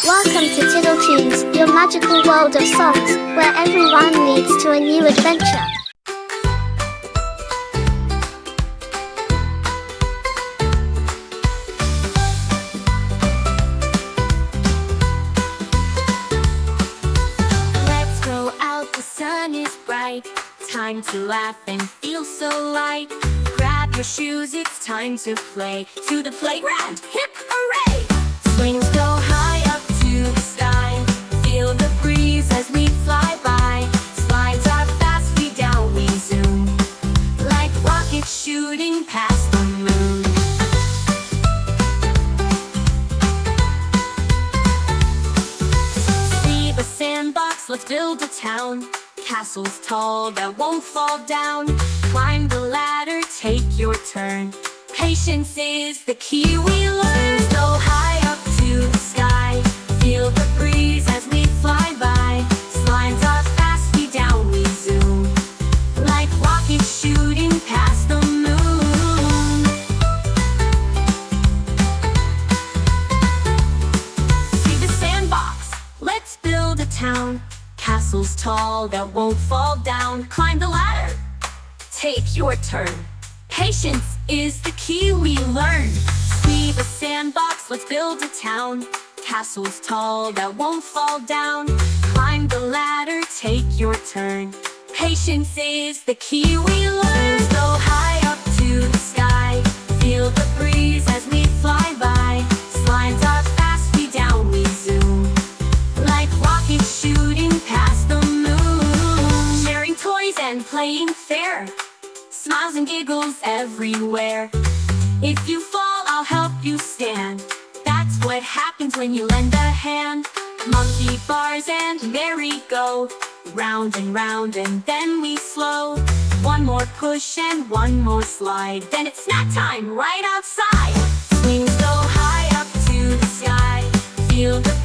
Welcome to Tiddle Teams, your magical world of songs, where every rhyme leads to a new adventure. Let's go out, the sun is bright. Time to laugh and feel so light. Grab your shoes, it's time to play. To the playground, hip hooray! Swings go high up to the sky. Feel the breeze as we fly by. Slides are fast, we down we zoom. Like rockets shooting past the moon. See the sandbox, let's build a town. Castles tall that won't fall down. Climb the ladder, take your turn. Patience is the key we learn. Go high up to the sky. Feel the breeze as we fly by. Slides are fast, we down we zoom. Like rockets shooting past the moon. See the sandbox, let's build a town. Castles tall that won't fall down. Climb the ladder, take your turn. Patience is the key we learn. See the sandbox, let's build a town. Castles tall that won't fall down. Climb the ladder, take your turn. Patience is the key we learn. Go high up to the sky. Feel the breeze as we fly by. Slides are fast, we down we zoom. Like rockets shooting past the moon. Sharing toys and playing fair. Smiles and giggles everywhere. If you fall, I'll help you stand. That's what happens when you lend a hand. Monkey bars and merry-go. Round and then we slow. One more push and one more slide. Then it's snack time right outside. Swings go high up to the sky. Feel the